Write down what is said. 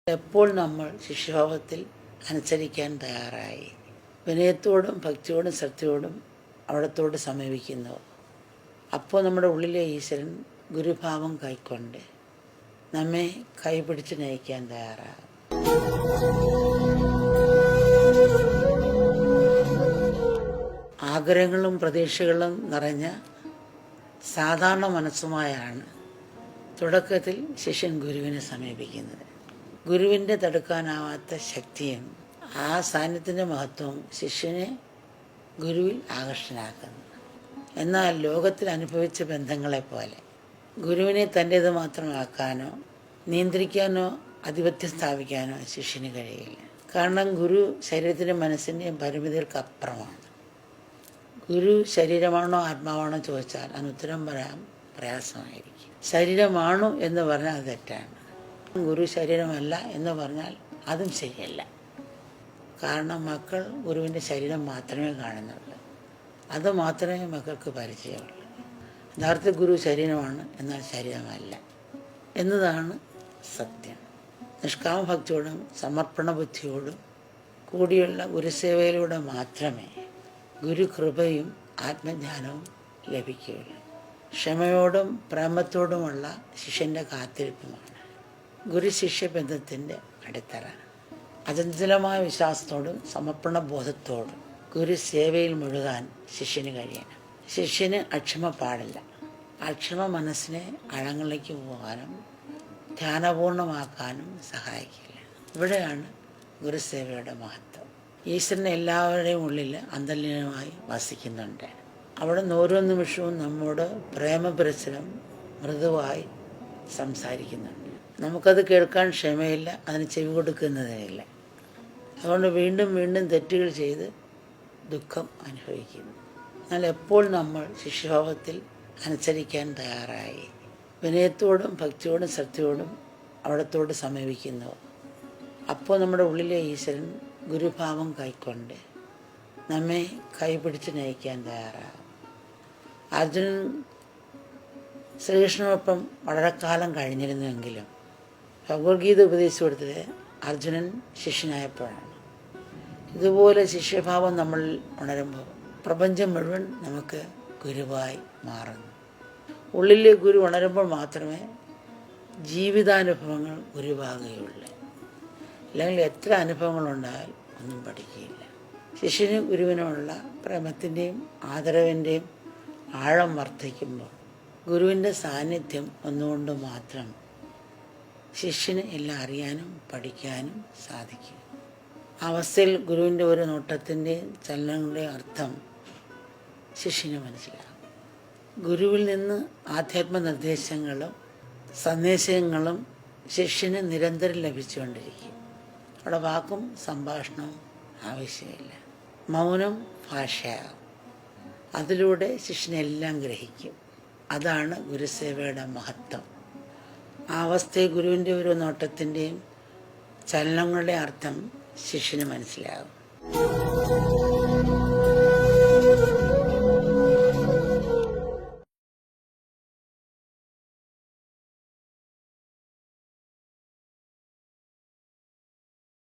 എപ്പോൾ നമ്മൾ ശിഷ്യഭാവത്തിൽ അനുസരിക്കാൻ തയ്യാറായി വിനയത്തോടും ഭക്തിയോടും ശ്രദ്ധയോടും അവിടത്തോട് സമീപിക്കുന്നു, അപ്പോൾ നമ്മുടെ ഉള്ളിലെ ഈശ്വരൻ ഗുരുഭാവം കൈക്കൊണ്ട് നമ്മെ കൈപിടിച്ച് നയിക്കാൻ തയ്യാറാകും. ആഗ്രഹങ്ങളും പ്രതീക്ഷകളും നിറഞ്ഞ സാധാരണ മനസ്സുമായാണ് തുടക്കത്തിൽ ശിഷ്യൻ ഗുരുവിനെ സമീപിക്കുന്നത്. ഗുരുവിൻ്റെ തടുക്കാനാവാത്ത ശക്തിയും ആ സാന്നിധ്യത്തിൻ്റെ മഹത്വവും ശിഷ്യനെ ഗുരുവിൽ ആകർഷനാക്കുന്നു. എന്നാൽ ലോകത്തിൽ അനുഭവിച്ച ബന്ധങ്ങളെപ്പോലെ ഗുരുവിനെ തൻ്റേത് മാത്രമാക്കാനോ നിയന്ത്രിക്കാനോ ആധിപത്യം സ്ഥാപിക്കാനോ ശിഷ്യന് കഴിയില്ല. കാരണം ഗുരു ശരീരത്തിൻ്റെ മനസ്സിൻ്റെയും പരിമിതികൾക്കപ്പുറമാണ്. ഗുരു ശരീരമാണോ ആത്മാവാണോ ചോദിച്ചാൽ അതിന് ഉത്തരം പറയാൻ പ്രയാസമായിരിക്കും. ശരീരമാണോ എന്ന് പറഞ്ഞാൽ അത് തെറ്റാണ്. ഗുരു ശരീരമല്ല എന്ന് പറഞ്ഞാൽ അതും ശരിയല്ല. കാരണം മക്കൾ ഗുരുവിൻ്റെ ശരീരം മാത്രമേ കാണുന്നുള്ളൂ, അത് മാത്രമേ മക്കൾക്ക് പരിചയമുള്ളൂ. യഥാർത്ഥ ഗുരു ശരീരമാണ്, എന്നാൽ ശരീരമല്ല എന്നതാണ് സത്യം. നിഷ്കാമഭക്തിയോടും സമർപ്പണ ബുദ്ധിയോടും കൂടിയുള്ള ഗുരുസേവയിലൂടെ മാത്രമേ ഗുരുകൃപയും ആത്മജ്ഞാനവും ലഭിക്കുകയുള്ളൂ. ക്ഷമയോടും പ്രേമത്തോടുമുള്ള ശിഷ്യൻ്റെ കാത്തിരിപ്പുമാണ് ഗുരു ശിഷ്യ ബന്ധത്തിൻ്റെ അടിത്തറ. അചഞ്ചലമായ വിശ്വാസത്തോടും സമർപ്പണ ബോധത്തോടും ഗുരു സേവയിൽ മുഴുകാൻ ശിഷ്യന് കഴിയണം. ശിഷ്യന് അക്ഷമ പാടില്ല. അക്ഷമ മനസ്സിനെ ആഴങ്ങളിലേക്ക് പോകാനും ധ്യാനപൂർണമാക്കാനും സഹായിക്കില്ല. ഇവിടെയാണ് ഗുരുസേവയുടെ മഹത്വം. ഈശ്വരൻ എല്ലാവരുടെയും ഉള്ളിൽ അന്തർലീനമായി വസിക്കുന്നുണ്ട്. അവിടുന്ന് ഓരോ നിമിഷവും നമ്മോട് പ്രേമപരിസരം മൃദുവായി സംസാരിക്കുന്നുണ്ട്. നമുക്കത് കേൾക്കാൻ ക്ഷമയില്ല, അതിന് ചെവി കൊടുക്കുന്നതിനില്ല. അതുകൊണ്ട് വീണ്ടും വീണ്ടും തെറ്റുകൾ ചെയ്ത് ദുഃഖം അനുഭവിക്കുന്നു. എന്നാൽ എപ്പോൾ നമ്മൾ ശിഷ്യഭാവത്തിൽ അനുസരിക്കാൻ തയ്യാറായി വിനയത്തോടും ഭക്തിയോടും ശ്രദ്ധയോടും അവിടത്തോട് സമീപിക്കുന്നു, അപ്പോൾ നമ്മുടെ ഉള്ളിലെ ഈശ്വരൻ ഗുരുഭാവം കൈക്കൊണ്ട് നമ്മെ കൈപിടിച്ച് നയിക്കാൻ തയ്യാറാകും. അർജുനൻ ശ്രീകൃഷ്ണനൊപ്പം വളരെ കാലം കഴിഞ്ഞിരുന്നുവെങ്കിലും ഭഗവത്ഗീത ഉപദേശിച്ചു കൊടുത്തത് അർജുനൻ ശിഷ്യനായപ്പോഴാണ്. ഇതുപോലെ ശിഷ്യഭാവം നമ്മൾ ഉണരുമ്പോൾ പ്രപഞ്ചം മുഴുവൻ നമുക്ക് ഗുരുവായി മാറുന്നു. ഉള്ളിലെ ഗുരു ഉണരുമ്പോൾ മാത്രമേ ജീവിതാനുഭവങ്ങൾ ഗുരുവാകുകയുള്ളൂ. അല്ലെങ്കിൽ എത്ര അനുഭവങ്ങളുണ്ടായാൽ ഒന്നും പഠിക്കുകയില്ല. ശിഷ്യന് ഗുരുവിനോടുള്ള പ്രേമത്തിൻ്റെയും ആദരവിൻ്റെയും ആഴം വർദ്ധിക്കുമ്പോൾ ഗുരുവിൻ്റെ സാന്നിധ്യം ഒന്നുകൊണ്ട് മാത്രം ശിഷ്യന് എല്ലാം അറിയാനും പഠിക്കാനും സാധിക്കും. അവസ്ഥയിൽ ഗുരുവിൻ്റെ ഒരു നോട്ടത്തിൻ്റെയും ചലനങ്ങളുടെയും അർത്ഥം ശിഷ്യന് മനസ്സിലാകും. ഗുരുവിൽ നിന്ന് ആധ്യാത്മ നിർദ്ദേശങ്ങളും സന്ദേശങ്ങളും ശിഷ്യന് നിരന്തരം ലഭിച്ചുകൊണ്ടിരിക്കും. അവിടെ വാക്കും സംഭാഷണവും ആവശ്യമില്ല. മൗനം ഭാഷയാകും. അതിലൂടെ ശിഷ്യനെല്ലാം ഗ്രഹിക്കും. അതാണ് ഗുരുസേവയുടെ മഹത്വം. ആ അവസ്ഥയെ ഗുരുവിൻ്റെ ഒരു നോട്ടത്തിൻ്റെയും ചലനങ്ങളുടെ അർത്ഥം ശിഷ്യന് മനസ്സിലാകും.